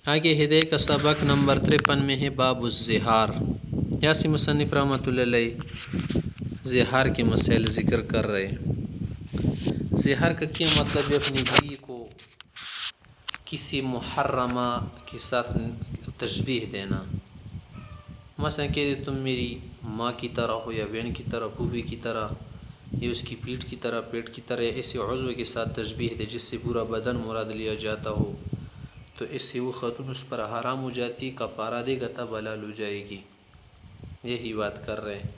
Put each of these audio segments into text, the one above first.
آگے ہدے کا سبق نمبر 53 میں ہے باب الزہار۔ یاسی مصنف رحمۃ اللہ علیہ زہار کے مسائل ذکر کر رہے ہیں۔ زہار کا کیا مطلب ہے؟ اپنی بیوی کو کسی محرمہ کے ساتھ تشبیہ دینا، مثلا کہ تم میری ماں کی طرح ہو یا بہن کی طرح، پھوپھی کی طرح، یا اس کی پیٹھ کی طرح، پیٹ کی طرح، ایسے عضو کے ساتھ تشبیہ دے جس سے پورا بدن مراد لیا جاتا ہو، تو اس سے وہ خاتون اس پر حرام ہو جاتی، کفارہ دے گا تب حلال ہو جائے گی۔ یہی بات کر رہے ہیں۔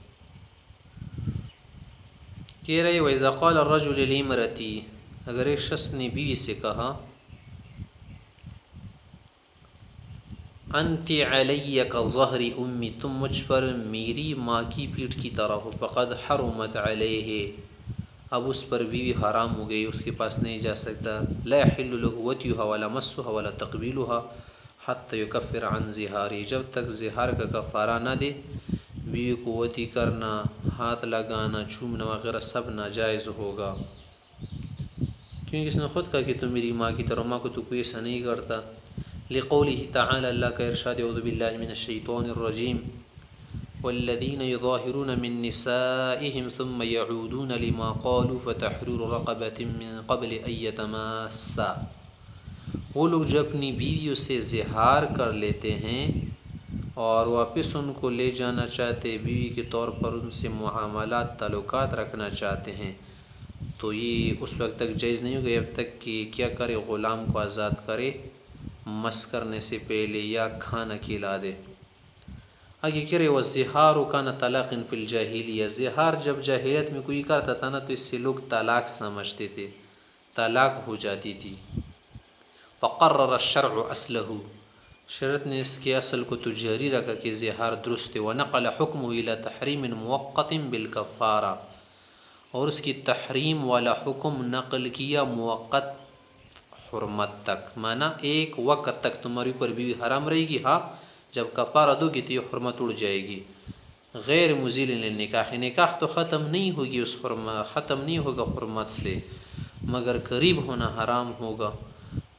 کہہ رہے وَإِذَا قَالَ الرَّجُلُ لِامْرَأَتِهِ، اگر ایک شخص نے بیوی سے کہا انت علی کظہر امی، تم مجھ پر میری ماں کی پیٹھ کی طرح ہو، فقد حرمت علیہ، اب اس پر بیوی حرام ہو گئی، اس کے پاس نہیں جا سکتا۔ لا يحل له وطئها ولا مسها ولا تقبیلها حتى يكفر عن زہاری، جب تک زہار کا کفارہ نہ دے بیوی کو وطی کرنا، ہاتھ لگانا، چومنا وغیرہ سب ناجائز ہوگا، کیونکہ اس نے خود کہا کہ تم میری ماں کی طرح، ماں کو تو کوئی ایسا نہیں کرتا۔ لقوله تعالی، اللہ کا ارشاد، اعوذ باللہ من الشیطان الرجیم، والذین یظاہرون من نسائهم ثم یعودون لما قالوا فتحریر رقبة من قبل ان یتماسا، وہ لوگ جو اپنی بیویوں سے زہار کر لیتے ہیں اور واپس ان کو لے جانا چاہتے، بیوی کے طور پر ان سے معاملات تعلقات رکھنا چاہتے ہیں، تو یہ اس وقت تک جائز نہیں ہوگا جب تک کہ کیا کرے، غلام کو آزاد کرے مس کرنے سے پہلے یا کھانا کھلا دے۔ آگے کرے والزہار کان طلاق فی الجاہلیہ، زہار جب جاہلیت میں کوئی کرتا تھا نا تو اس سے لوگ طلاق سمجھتے تھے، طلاق ہو جاتی تھی۔ فقرر الشرع اصلہ، شرعت نے اس کے اصل کو تو جاری رکھا کہ زہار درست ہے۔ ونقل حکمہ الی تحریم موقت بالکفارہ، اور اس کی تحریم والا حکم نقل کیا موقت حرمت تک، معنی ایک وقت تک تمہاری اوپر بیوی حرام رہے گی، ہاں جب کفارہ دو گی تو یہ حرمت اڑ جائے گی۔ غیر مزیل للنکاح، نکاح تو ختم نہیں ہوگی، اس حرمت ختم نہیں ہوگا حرمت سے، مگر قریب ہونا حرام ہوگا۔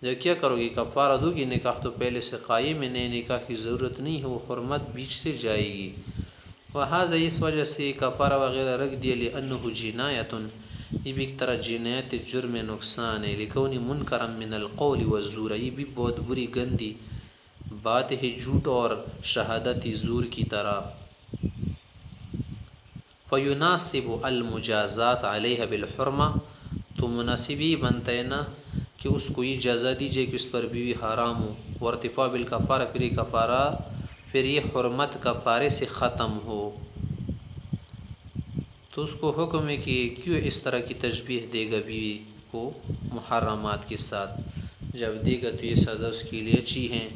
جب کیا کرو گی، کفارہ دو گی، نکاح تو پہلے سے قائم ہے، نئے نکاح کی ضرورت نہیں ہے، وہ حرمت بیچ سے جائے گی۔ وہذا، اس وجہ سے کفارہ وغیرہ رکھ دیا، لأنہ جنایۃ، یہ بھی ایک طرح جنایت، جرم نقصان ہے، لکونی منکرا من القول والزور، یہ بھی بہت بری گندی بات ہے، جھوٹ اور شہادت زور کی طرح۔ فیناسب المجازات علیہ بالحرمہ، تو مناسب ہی بنتا ہے نا کہ اس کو یہ جزا دی جائے کہ اس پر بیوی حرام ہو، وارتفاع بالکفارہ، پھر یہ کفارہ، پھر یہ حرمت کفارے سے ختم ہو، تو اس کو حکم ہے کہ کیوں اس طرح کی تشبیہ دے گا بیوی کو محرمات کے ساتھ، جب دے گا تو یہ سزا اس کے لیے اچھی ہیں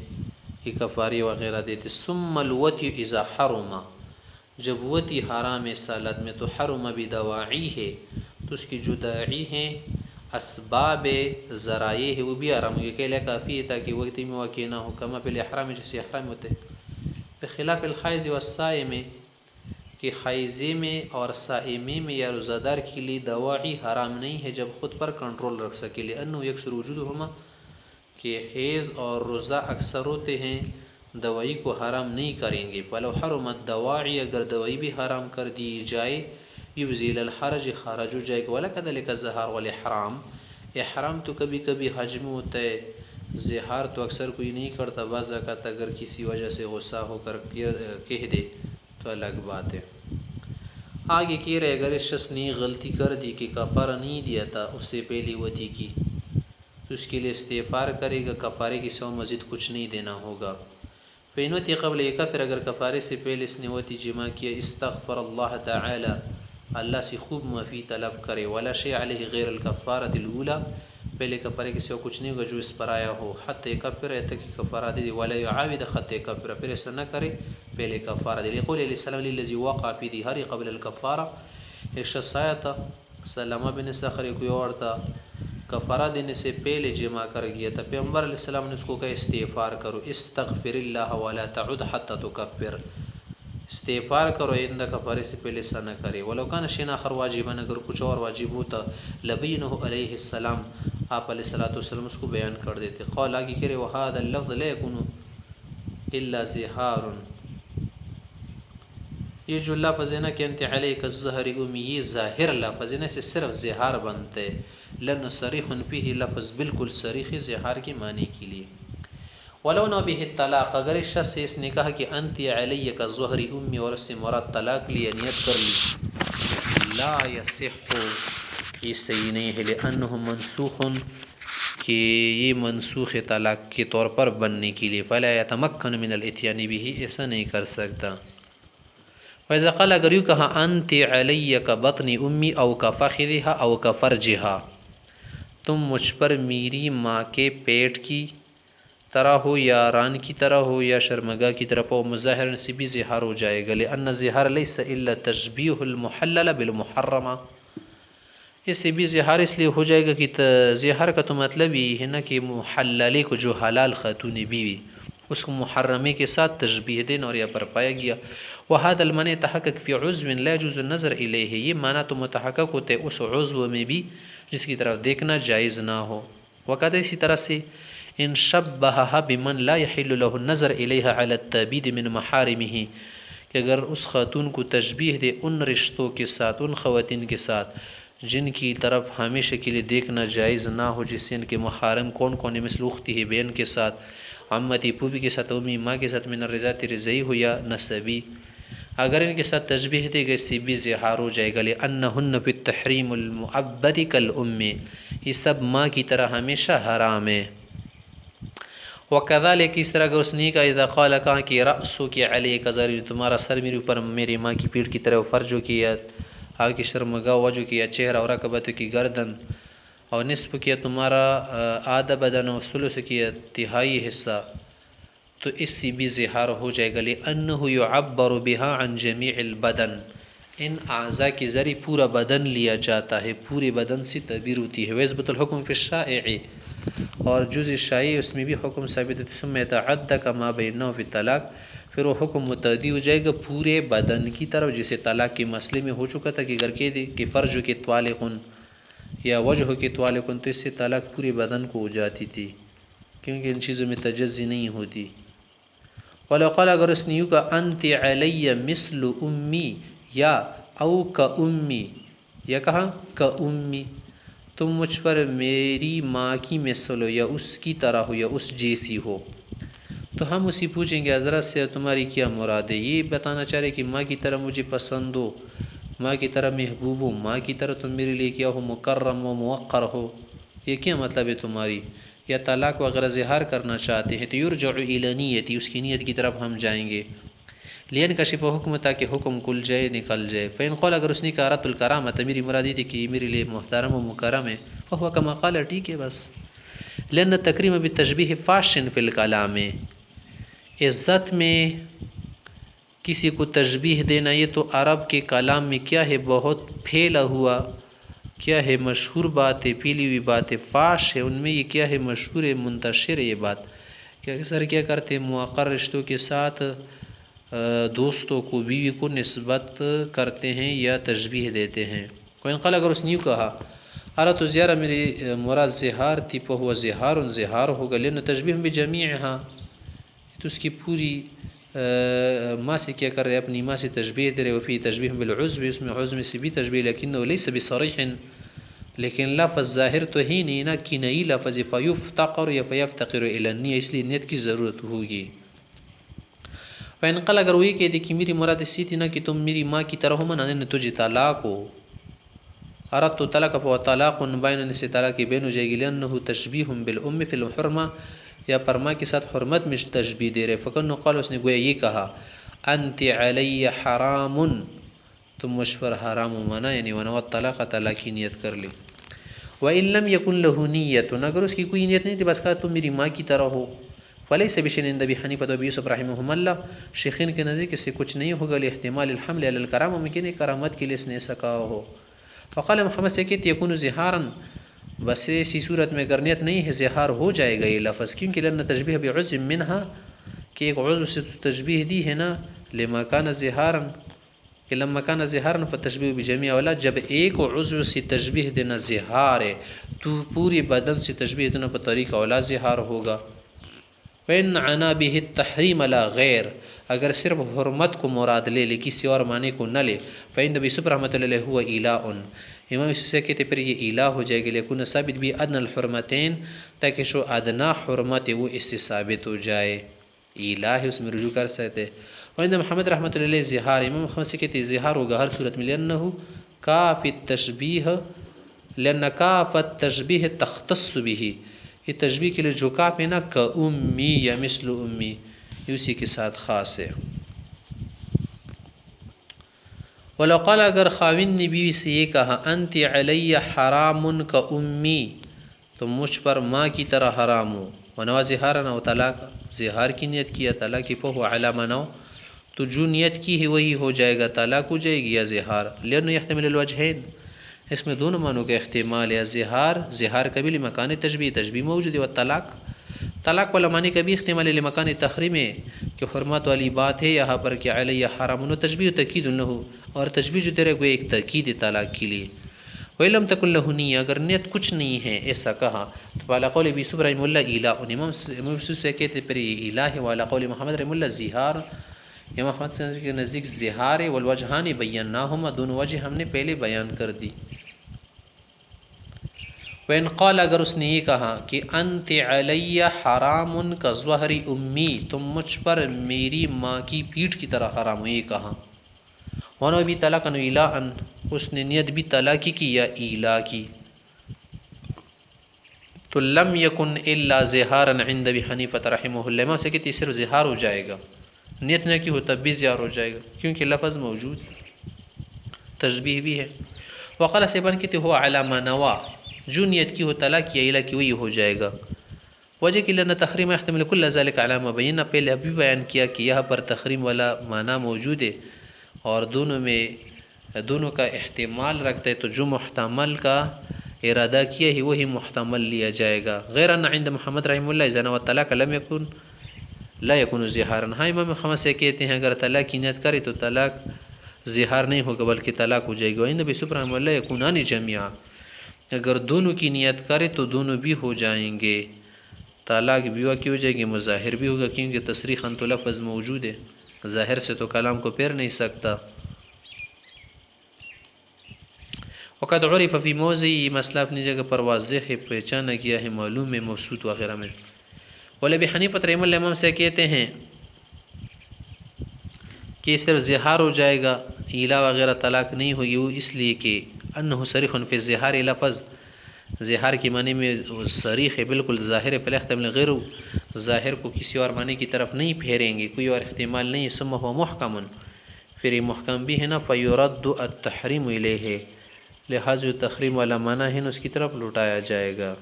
کہ کفاری وغیرہ دیتے۔ ثم الوطی اذا حرم، جب وطی حرام ہے سالت میں، تو حرم بدواعی ہے، تو اس کی جو داعی ہیں، اسباب ذرائع ہے، وہ بھی حرام ہوگی، کہ لئے کافی ہے تاکہ وقتی میں واقع نہ ہو، کما پہلے احرام جیسے احرام ہوتے، بخلاف الحائض والصائم، کہ حائضے میں اور صائمے میں یا روزہ دار کے لیے دواعی حرام نہیں ہے جب خود پر کنٹرول رکھ سکے، لأنه یکثر وجودہما، کہ حیض اور روزہ اکثر ہوتے ہیں، دوائی کو حرام نہیں کریں گے۔ فلو حرمت دواعی، اگر دوائی بھی حرام کر دی جائے، یبزیل الحرج، خارج ہو جائے گا۔ وَلَكَذَلِكَ الزَّهَارُ وَالْإِحْرَامُ، احرام تو کبھی کبھی حج میں ہوتا ہے، زہار تو اکثر کوئی نہیں کرتا، بعض اوقات اگر کسی وجہ سے غصہ ہو کر کہہ دے تو الگ بات ہے۔ آگے کہہ رہے اگر اس شخص نے غلطی کر دی کہ کفارہ نہیں دیا تھا اس سے پہلی وطی کی، تو اس کے لیے استغفار کرے گا، کفارے کی سوا مزید کچھ نہیں دینا ہوگا۔ فإن وطی قبل یکفر، اگر کفارے سے پہلے اس نے وطی جمع کیا، استغفر اللہ تعالی، اللہ سے خوب معافی طلب کرے، ولا شیء علیہ غیر الکفارۃ الاولی، پہلے کفارے کے سوا کچھ نہیں ہوگا جو اس پر آیا ہو، حتی یکفر، ہے تک کفارہ دے، ولا یعاود حتی یکفر، پھر ایسا نہ کرے پہلے کفارہ دے۔ لقول علیہ السلام للذی وقع فی ظہار قبل الکفارہ، ایک شخص آیا تھا، سلمہ بن صخر کوئی اور تھا، کفارہ دینے سے پہلے جمع کر گیا تھا، پیغمبر علیہ السلام نے اس کو کہا استغفار کرو، استغفر اللہ ولا تعد حتی تکفر، استغفار کرو آئندہ کفارے سے پہلے ایسا نہ کرے۔ ولو کان شیئا آخر واجبا، اگر کچھ اور واجب ہوتا، لبینہ علیہ السلام، آپ علیہ الصلوۃ والسلام اس کو بیان کر دیتے. قول آگے کرے وهذا اللفظ لا يكون الا زهار، یہ جو لفظ ہے نا کہ انت علیک الظہر امی، یہ ظاہر لفظ ہے نا، سے صرف زہار بنتے. لن صریح فیہ، لفظ بالکل صریح زہار کے معنی کے لیے. ولو نہ به الطلاق، اگر اس شخص سے اس نے کہا کہ انت علیک الظہر امی اور اس سے مراد طلاق لیا، نیت کر لی، لا یصح، یہ صحیح نہیں ہے. لأنہ منسوخ، کہ یہ منسوخ طلاق کے طور پر بننے کے لیے. فلا یتمکن من الاتیان به، ایسا نہیں کر سکتا. وَإِذَا قَالَ، اگر یوں کہا انت علی کا بطن امی او کا فخذها او کا فرجها، تم مجھ پر میری ماں کے پیٹ کی طرح ہو یا ران کی طرح ہو یا شرمگاہ کی طرف ہو، مظاہر سے بھی زہار ہو جائے گا. لأن الزہار لیس الا تشبیہ المحلل بالمحرمہ، اس سے بھی زہار اس لیے ہو جائے گا کہ زہار کا تو مطلب یہ ہے نا کہ محللے کو، جو حلال خاتون بیوی، اس کو محرمے کے ساتھ تشبیہ دینا اور یا پر پایا گیا. وهذا المعنى تحقق في عضو لا يجوز النظر الیہ، یہ معنی تو متحقق ہوتے اس عضو میں بھی جس کی طرف دیکھنا جائز نہ ہو. وقت اسی طرح سے ان شبہها بمن لا يحل له النظر الیہ علی التعبید من محارمه، کہ اگر اس خاتون کو تشبیہ دے ان رشتوں کے ساتھ، ان خواتین کے ساتھ جن کی طرف ہمیشہ کے لیے دیکھنا جائز نہ ہو، جس سے ان کے محارم کون کون ہیں، مثل اختی بین کے ساتھ، عمتی پوبی کے ساتھ، امی ماں کے ساتھ، من الرضاعت رضعی ہو یا نسبی، اگر ان کے ساتھ تشبیہ دے گا اس سے بھی زہار ہو جائے گا. لأنہن فی التحریم المعبد کالام، یہ سب ماں کی طرح ہمیشہ حرام ہے. وکذالک، اس طرح اگر اس نے کہا اذا قال، کہا کہ رأسو کی علیک ظہر، تمہارا سر میرے اوپر میری ماں کی پیٹھ کی طرح، فرجو کی یا آگے کی شرمگاہ، وجو کی یا چہرہ، اور رکبت کی گردن، اور نصف کیا تمہارا آدھا بدن، اور ثلث کیا تہائی حصہ، تو اس سے بھی زہار ہو جائے گا. لأنہ یعبر بها عن جمیع البدن، ان اعضاء کے ذریعے پورا بدن لیا جاتا ہے، پورے بدن سے تعبیر ہوتی ہے. ویثبت الحکم فی الشائع، اور جز شائع اس میں بھی حکم ثابت ہے. ثم یتعدی کما بینہ فی الطلاق، پھر وہ حکم متعدی ہو جائے گا پورے بدن کی طرف، جسے طلاق کے مسئلے میں ہو چکا تھا کہ اگر کہہ دے کہ فرج کے طالقن یا وجہ کے طالقن، تو اس سے طلاق پورے بدن کو ہو جاتی تھی، کیونکہ ان چیزوں میں تجزی نہیں ہوتی. وَلَوْ قَالَ، اگر اس نے یوں کہا انت علی مثل امی یا او کا امی، یا کہا کا امی، تم مجھ پر میری ماں کی مثل ہو یا اس کی طرح ہو یا اس جیسی ہو، تو ہم اسی پوچھیں گے حضرت سے تمہاری کیا مراد ہے؟ یہ بتانا چاہ رہے کہ ماں کی طرح مجھے پسند ہو، ماں کی طرح محبوب ہو، ماں کی طرح تم میرے لیے کیا ہو، مکرم و موقر ہو، یہ کیا مطلب ہے تمہاری؟ یا طلاق وغیرہ زہار کرنا چاہتے ہیں تو یرجع الی نیتی، اس کی نیت کی طرف ہم جائیں گے. لین کشف حکم، تاکہ حکم کل جائے، نکل جائے. فین قول، اگر اس نے کہا رت الکرامت، میری مرادی تھی کہ میرے لیے محترم و مکرم ہے، فہو کما قال، ٹھیک ہے بس. لأن التکریم بالتشبیہ فاشن فی الکلام، عزت میں کسی کو تشبیہ دینا یہ تو عرب کے کلام میں کیا ہے، بہت پھیلا ہوا کیا ہے، مشہور بات ہے، پھیلی ہوئی بات ہے، فاش ہے، ان میں یہ کیا ہے، مشہور ہے، منتشر ہے یہ بات. کہ اکثر کیا کرتے ہیں، مؤخر رشتوں کے ساتھ دوستوں کو، بیوی کو نسبت کرتے ہیں یا تشبیہ دیتے ہیں. کوئی انقل، اگر اس نے یوں کہا ارا تو زیارہ میری مراد زہار تھی، فہو زہار، زہار ہوگا. لأن تشبیہ بجمیعہا، تو اس کی پوری ماں سے کیا کر رہے، اپنی ماں سے تشبیہ دے رہے. وفی تشبیہ بالعضو، اس میں عضو میں سے بھی تشبیہ، لیکنہ لیس بصریح، لیکن لفظ ظاہر تو ہی نہیں نا، کنائی لفظ، فیفتقر یا فیفتقر الی النیہ، اس لیے نیت کی ضرورت ہوگی. فانقل، اگر وہی کہہ دے کہ میری مراد اسی تھی نا کہ تم میری ماں کی طرح ہو، منانے تجھے طلاق ہو، اردت طلاق فهو طلاق بین، سے طلاق بین ہو جائے گی. لأنه تشبیہ بالام فی الحرمہ، یا پرما کے ساتھ حرمت میں تشبیہ دے رہے. فکن قال، اس نے گویا یہ کہا انت علی حرام، تم مجھ پر حرام و منع، یعنی ونوى الطلاق، طلاق کی نیت کر لی. وإن لم يكن له نیت، اگر اس کی کوئی نیت نہیں تھی، بس کہا تم میری ماں کی طرح ہو. فلیس بشیء عند ابی حنیفہ و ابی یوسف رحمہم اللہ، شیخین کے نزدیک اس سے کچھ نہیں ہوگا. لاحتمال الحمل علی الکرامہ، ممکن ہے کرامت کے لیے اس نے ایسا کہا ہو. فقال محمد سے کہتے یکون زہارا، بس اسی صورت میں اگر نیت نہیں ہے زہار ہو جائے گا یہ لفظ، کیونکہ لأن تشبیہ بعضو منہا، کہ ایک عضو سے تشبیہ دی ہے نا، لما کان زہارا، کہ لما کان ظہارا فتشبیہ بجمیع اولا، جب ایک عضو سے تشبیہ دینا ظہار ہے تو پوری بدن سے تشبیہ دینا پر طریقہ اولا ظہار ہوگا۔ وَإِنْ عَنَا بِهِ التَّحْرِيمَ لَا غَيْر، اگر صرف حرمت کو مراد لے کسی اور معنی کو نہ لے، فَإِنْ نبی صبح رحمۃ اللہ علیہ ہوا الٰہ، امام سے کہتے پھر یہ الٰہ ہو جائے گی، لیکن ثابت بھی ادنى الحرمتین، تاکہ جو ادنا حرمت ہے وہ اس سے ثابت ہو جائے، الٰہ اس میں رجوع کر سکتے۔ وعند محمد رحمۃ اللہ علیہ ظہار، امام محمد سے کہتے ظہار ہوگا ہر صورت میں، لأنه کاف التشبیہ، لأن کاف التشبیہ تختص به، یہ تشبیہ کے لیے جو کاف ہے نا، کامی یا مثل امی، یہ اسی کے ساتھ خاص ہے۔ ولو قال، اگر خاوند نے بیوی سے یہ کہا انت علی حرام کا امی، تم مجھ پر ماں کی طرح حرام ہو، ونوا ظہارا، و طلاق ظہار کی نیت کیا، طلاق کی فہو علی ما نوى، تو جو نیت کی ہے وہی ہو جائے گا، طلاق ہو جائے گی یا ظہار، لأنه يحتمل الوجہین، اس میں دونوں معنوں کا احتمال ہے، ظہار کبھی لمکان تشبیہ، تشبیہ موجود ہے، و طلاق والا معنی کا بھی احتمال ہے لمکان تحریم ہے کہ حرمت والی بات ہے یہاں پر کہ علیہ حرام، تشبیہ تاکید نہ، اور تشبیہ جو تیرے کو ایک تاکید طلاق کے لیے۔ وَإِلَّمْ تَكُنْ لَهُ نِيَّةٌ، اگر نیت کچھ نہیں ہے ایسا کہا، تو فعلی قول ابی یوسف رحمہ اللہ الٰہ، امام یوسف سے کہتے پھر یہ الٰہ ہے، وعلی قول محمد رحمہ اللہ ظہار، امام محمد کے نزدیک ظہار ہے، والوجہان بیناہما، دونوں وجہ ہم نے پہلے بیان کر دی۔ وَإِنْ قَالَ، اگر اس نے یہ کہا کہ انت علی حرام کا ظہر امی، تم مجھ پر میری ماں کی پیٹھ کی طرح حرام ہو، یہ کہا، وَنَوَى بھی طلاقاً وِلَاءً، اس نے نیت بھی طلاق کی یا ایلا کی، تو لم یکن الا ظہارا عند ابی حنیفہ رحمہ اللہ، امام سے کہتے صرف ظہار ہو جائے گا، نیت نہ کی ہوتا بھی ظہار ہو جائے گا، کیونکہ لفظ موجود، تشبیہ بھی ہے۔ وقال سیبان کہتے ہو علی ما نوى، جو نیت کی ہو طلاق یا ایلا کی وہی ہو جائے گا۔ وجہ کہ لأن تحریم يحتمل كل ذلك على ما بینہ، پہلے ابھی بیان کیا کہ یہاں پر تحریم والا معنی موجود ہے اور دونوں کا احتمال رکھتا ہے، تو جو محتمل کا ارادہ کیا ہے وہی محتمل لیا جائے گا۔ غیر ان عند محمد رحمہ اللہ اذا نوى الطلاق لم يكن لا يكون ظہارا، ہاں امام محمد سے کہتے ہیں اگر طلاق کی نیت کرے تو طلاق ظہار نہیں ہوگا بلکہ طلاق ہو جائے گی۔ وعند ابی یوسف رحمہ اللہ یکونان جمیعا، اگر دونوں کی نیت کرے تو دونوں بھی ہو جائیں گے، طلاق بھی واقع ہو جائے گی، مظاہر بھی ہوگا، کیونکہ تصریحاً تو لفظ موجود ہے، ظاہر سے تو کلام کو پھیر نہیں سکتا۔ وقد عرف فی موضع، یہ مسئلہ اپنی جگہ پر واضح ہے، پہچانا گیا ہے، معلوم ہے مبسوط وغیرہ میں۔ ابی حنیفہ رحمہ اللہ امام سے کہتے ہیں کہ صرف ظہار ہو جائے گا، ایلا وغیرہ طلاق نہیں ہوگی، وہ اس لیے کہ انہ صریح فی الظہار، لفظ ظہار کی معنی میں صریح ہے، بالکل ظاہر ہے، فلا يحتمل غیر، ظاہر کو کسی اور معنی کی طرف نہیں پھیریں گے، کوئی اور احتمال نہیں ہے، ثم هو محکم، پھر یہ محکم بھی ہے نا، فیرد التحریم الیہ، لہذا جو تحریم والا معنی ہے نا اس کی طرف لوٹایا جائے گا۔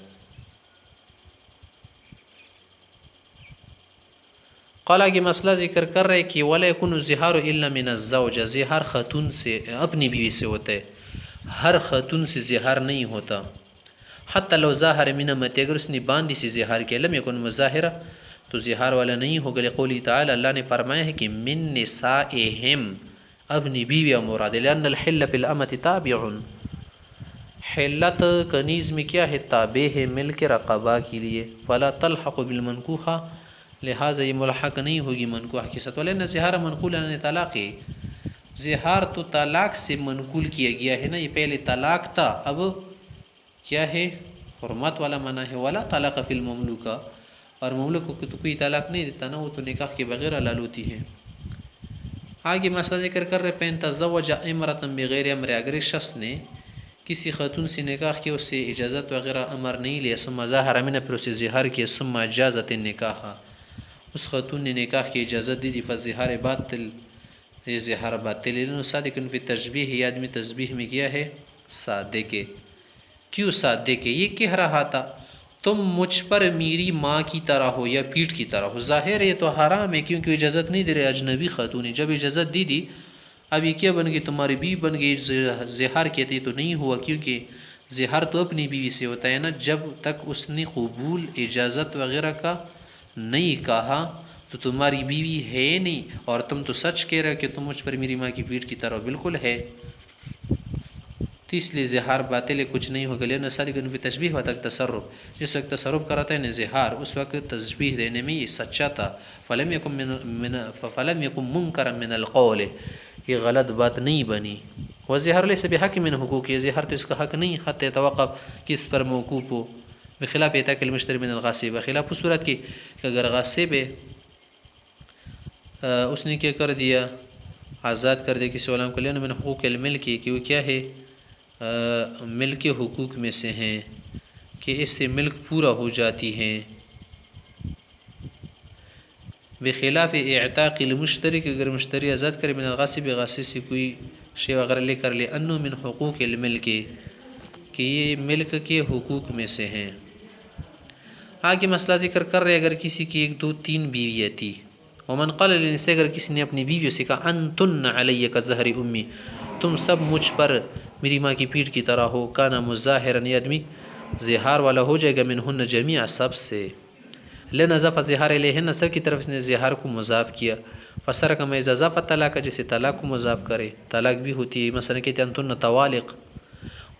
قال آگے مسئلہ ذکر کر رہے کہ وَلَا يَكُنُ الظِّهَارُ إِلَّا مِنَ الزَّوْجَ، ظہار خاتون سے، اپنی بیوی سے ہوتا ہے، ہر خاتون سے ظہار نہیں ہوتا۔ حتی لو ظاہر من امتی، اگر اس نے باندھی سے ظہار کیا، لم یکن مظاہرہ، تو ظہار والا نہیں ہوگا، لقولی تعالی، اللہ نے فرمایا ہے کہ من نسائہم، اپنی بیوی مراد، لأن الحل فی الامت تابع، حلت کنیز میں کیا ہے، تابع ہے، ملک رقبہ کے لیے، فلا تلحق بالمنکوحہ، لہٰذا یہ ملحق نہیں ہوگی منکوح کے ساتھ، ولأن ظہار منقول عن طلاق، ظہار تو طلاق سے منقول کیا گیا ہے نا، یہ پہلے طلاق تھا، اب کیا ہے، حرمت والا منع ہے، ولا طلاق فی المملوکہ، اور مملوک کو تو کوئی طلاق نہیں دیتا نا، وہ تو نکاح کے بغیر حلال ہوتی ہے۔ آگے مسئلہ ذکر کر رہے فإن تزوج امرأة بغیر امر، اگر اس شخص نے کسی خاتون سے نکاح کیا، اس سے اجازت وغیرہ امر نہیں لیا، ثم ظاہر منہ، پھر اسے ظہار کیا، ثم اجازت النکاح، اس خاتون نے نکاح کی اجازت دی، فظہار باطل، یہ ظہار باطل ہے، صادق فی تشبیہ، یہ آدمی تشبیہ میں کیا ہے، صادق ہے۔ کیوں صادق ہے؟ یہ کہہ رہا تھا تم مجھ پر میری ماں کی طرح ہو یا پیٹھ کی طرح ہو، ظاہر ہے یہ تو حرام ہے کیونکہ اجازت نہیں دے رہے، اجنبی خاتون ہے، جب اجازت دی اب یہ کیا بن گئی، تمہاری بیوی بن گئی، ظہار کہتے تو نہیں ہوا، کیونکہ ظہار تو اپنی بیوی سے ہوتا ہے نا، جب تک اس نے قبول اجازت وغیرہ کا نہیں کہا تو تمہاری بیوی ہے نہیں، اور تم تو سچ کہہ رہے ہو کہ تم مجھ پر میری ماں کی پیٹھ کی طرح بالکل ہے، تو اس لیے زہار باطل کچھ نہیں ہوگا. لیکن ساری گن پہ تشبیح ہوتا ہے تصرف، جس وقت تصرف کراتا ہے نا زہار، اس وقت تشبیح دینے میں یہ سچا تھا. فلم یکم منکرا من القول، یہ غلط بات نہیں بنی. وزہار لیس بحق من حقوق، یہ زہار تو اس کا حق نہیں، حتی توقف کس پر موقوف ہو. بخلاف اتاک المشتری من الغاصب، بخلاف اس صورت کی کہ اگر غاصب ہے اس نے کیا کر دیا، آزاد کر دیا کسی غلام کو، لینا من حقوق الملک، کہ وہ کیا ہے ملک حقوق میں سے ہیں، کہ اس سے ملک پورا ہو جاتی ہیں. بخلاف اعتاق المشتری، کہ اگر مشتری آزاد کرے من الغاصب، غاصب سے کوئی شے وغیرہ لے کر لے، انو من حقوق الملک، کہ یہ ملک کے حقوق میں سے ہیں. آگے مسئلہ ذکر کر رہے اگر کسی کی 1 2 3 بیویاں تھی. ومن قال للنساء، اگر کسی نے اپنی بیویوں سے کہا انتن علی کظہر امی، تم سب مجھ پر میری ماں کی پیٹھ کی طرح ہو، کانا مظاہرا، یہ آدمی زہار والا ہو جائے گا، منہن جمیع، سب سے. لنظف زہار علیہن، سب کی طرف اس نے زہار کو مضاف کیا. فسرک ما اذا اضاف طلاق، جسے طلاق کو مضاف کرے، طلاق بھی ہوتی ہے. مثلا کہتے ہیں انتن طوالق،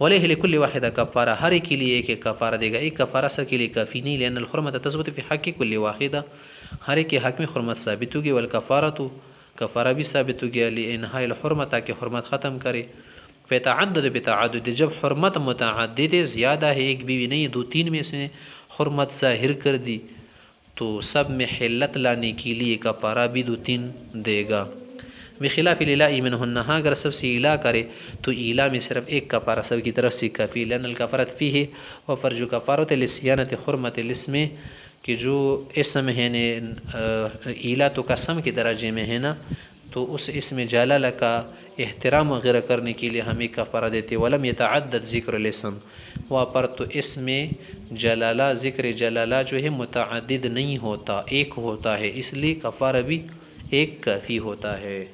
ولیہ لکل واحدہ کفارہ، ہر ایک کے لیے ایک ایک کفارہ دے گا. ایک کفارہ سب کے لیے کافی نہیں، لأن الحرمۃ تثبت فی حق کل واحدہ، ہر ایک کے حق میں حرمت ثابت ہوگی. والکفارۃ، کفارہ بھی ثابت ہو گیا، لانہاء الحرمۃ، تاکہ حرمت ختم کرے. فتعدد بتعدد، جب حرمت متعدد ہے، زیادہ ہے، ایک بیوی نہیں 2 3 میں سے حرمت ظاہر کر دی، تو سب میں حلت لانے کے لیے کفارہ بھی 2 3 دے گا. بخلاف الالاء منہن، ہاں اگر سب سے الا کرے تو الا میں صرف ایک کفارہ سب کی طرف سے کافی. لأن الکفارۃ فیہ وفرج کفارۃ لصیانۃ حرمت الاسم، کہ جو اسم ہے الا تو قسم کے درجے میں ہے نا، تو اس اسم جلالہ کا احترام وغیرہ کرنے کے لیے ہمیں کفارہ دیتے. ولم یتعدد ذکر الاسم، وہاں پر تو اسم جلالہ، ذکر جلالہ جو ہے متعدد نہیں ہوتا، ایک ہوتا ہے، اس لیے کفارہ بھی ایک کافی ہوتا ہے.